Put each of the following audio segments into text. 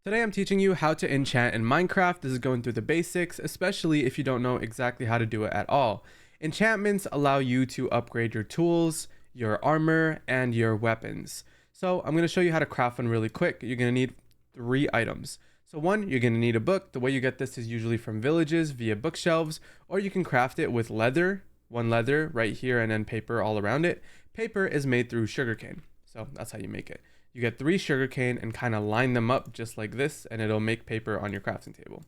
Today I'm teaching you how to enchant in Minecraft. This is going through the basics, especially if you don't know exactly how to do it at all. Enchantments allow you to upgrade your tools, your armor, and your weapons. So I'm going to show you how to craft one really quick. You're going to need 3 items. So one, you're going to need a book. The way you get this is usually from villages via bookshelves, or you can craft it with leather, one leather right here, and then paper all around it. Paper is made through sugarcane. So that's how you make it. You get 3 sugarcane and kind of line them up just like this, and it'll make paper on your crafting table.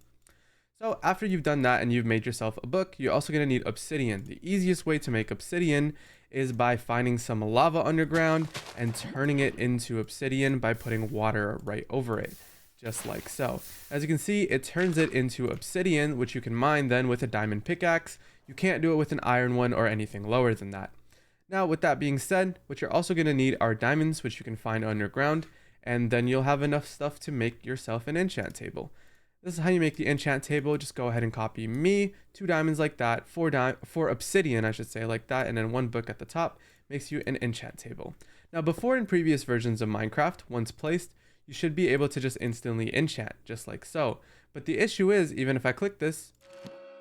So after you've done that and you've made yourself a book, you're also going to need obsidian. The easiest way to make obsidian is by finding some lava underground and turning it into obsidian by putting water right over it, just like so. As you can see, it turns it into obsidian, which you can mine then with a diamond pickaxe. You can't do it with an iron one or anything lower than that. Now, with that being said, what you're also going to need are diamonds, which you can find underground, and then you'll have enough stuff to make yourself an enchant table. This is how you make the enchant table. Just go ahead and copy me, 2 diamonds like that, 4 obsidian, I should say, like that, and then 1 book at the top makes you an enchant table. Now, before in previous versions of Minecraft, once placed, you should be able to just instantly enchant, just like so. But the issue is, even if I click this,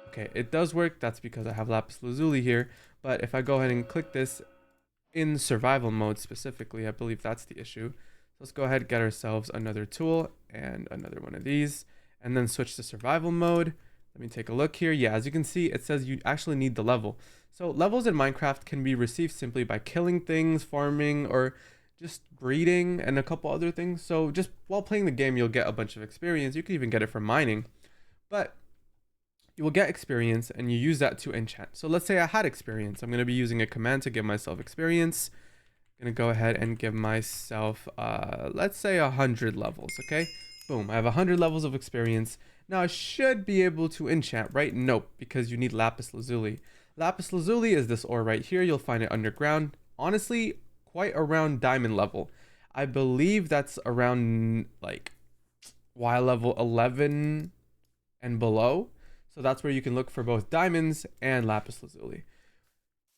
okay, it does work. That's because I have lapis lazuli here. But if I go ahead and click this in survival mode specifically, I believe that's the issue. So let's go ahead and get ourselves another tool and another one of these, and then switch to survival mode. Let me take a look here. Yeah, as you can see, it says you actually need the level. So levels in Minecraft can be received simply by killing things, farming, or just breeding and a couple other things. So just while playing the game, you'll get a bunch of experience. You can even get it from mining. But you will get experience and you use that to enchant. So let's say I had experience. I'm going to be using a command to give myself experience. I'm going to go ahead and give myself, let's say 100 levels. Okay. Boom. I have 100 levels of experience. Now I should be able to enchant, right? Nope, because you need lapis lazuli. Lapis lazuli is this ore right here. You'll find it underground. Honestly, quite around diamond level. I believe that's around like Y level 11 and below. So that's where you can look for both diamonds and lapis lazuli.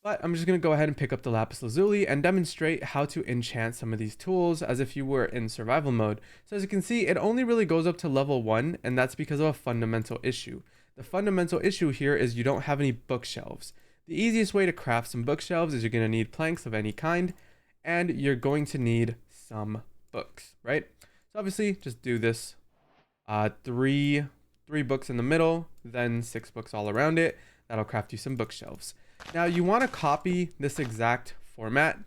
But I'm just going to go ahead and pick up the lapis lazuli and demonstrate how to enchant some of these tools as if you were in survival mode. So as you can see, it only really goes up to level 1, and that's because of a fundamental issue. The fundamental issue here is you don't have any bookshelves. The easiest way to craft some bookshelves is you're going to need planks of any kind, and you're going to need some books, right? So obviously, just do this. 3 books in the middle, then 6 books all around it. That'll craft you some bookshelves. Now you want to copy this exact format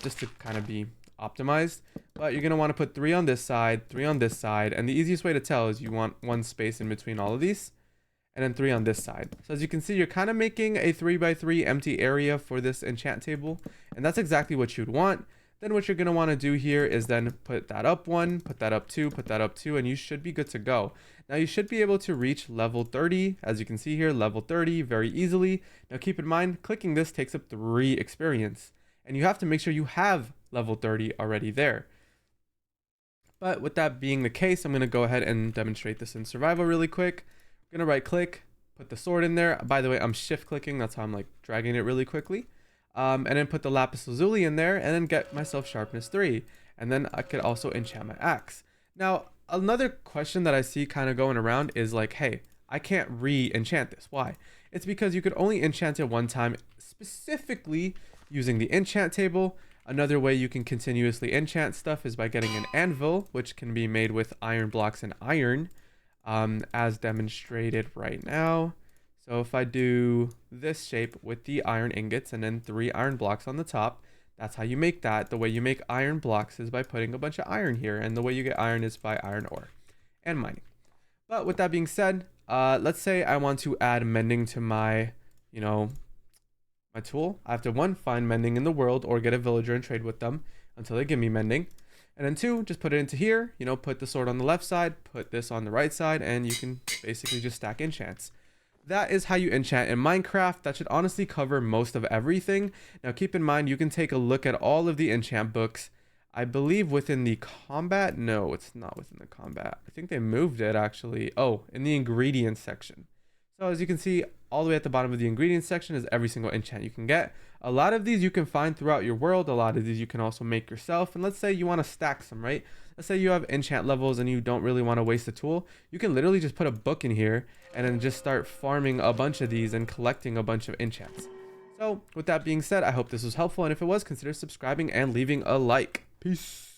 just to kind of be optimized, but you're going to want to put 3 on this side, 3 on this side, and the easiest way to tell is you want 1 space in between all of these, and then 3 on this side. So as you can see, you're kind of making a 3x3 empty area for this enchant table, and that's exactly what you'd want. Then what you're going to want to do here is then put that up 1, put that up 2, put that up 2, and you should be good to go. Now you should be able to reach level 30, as you can see here, level 30 very easily. Now keep in mind, clicking this takes up 3 experience, and you have to make sure you have level 30 already there. But with that being the case, I'm going to go ahead and demonstrate this in survival really quick. I'm going to right click, put the sword in there. By the way, I'm shift clicking, that's how I'm like dragging it really quickly. And then put the lapis lazuli in there, and then get myself sharpness 3. And then I could also enchant my axe. Now, another question that I see kind of going around is like, hey, I can't re-enchant this. Why? It's because you could only enchant it 1 time, specifically using the enchant table. Another way you can continuously enchant stuff is by getting an anvil, which can be made with iron blocks and iron, as demonstrated right now. So if I do this shape with the iron ingots and then 3 iron blocks on the top, that's how you make that. The way you make iron blocks is by putting a bunch of iron here, and the way you get iron is by iron ore and mining. But with that being said, let's say I want to add mending to my, my tool. I have to 1, find mending in the world or get a villager and trade with them until they give me mending. And then 2, just put it into here, put the sword on the left side, put this on the right side, and you can basically just stack enchants. That is how you enchant in Minecraft. That should honestly cover most of everything. Now keep in mind, you can take a look at all of the enchant books. I believe within the combat. No, it's not within the combat. I think they moved it actually. Oh, in the ingredients section. So as you can see, all the way at the bottom of the ingredients section is every single enchant you can get. A lot of these you can find throughout your world. A lot of these you can also make yourself. And let's say you want to stack some, right? Let's say you have enchant levels and you don't really want to waste a tool. You can literally just put a book in here and then just start farming a bunch of these and collecting a bunch of enchants. So with that being said, I hope this was helpful. And if it was, consider subscribing and leaving a like. Peace.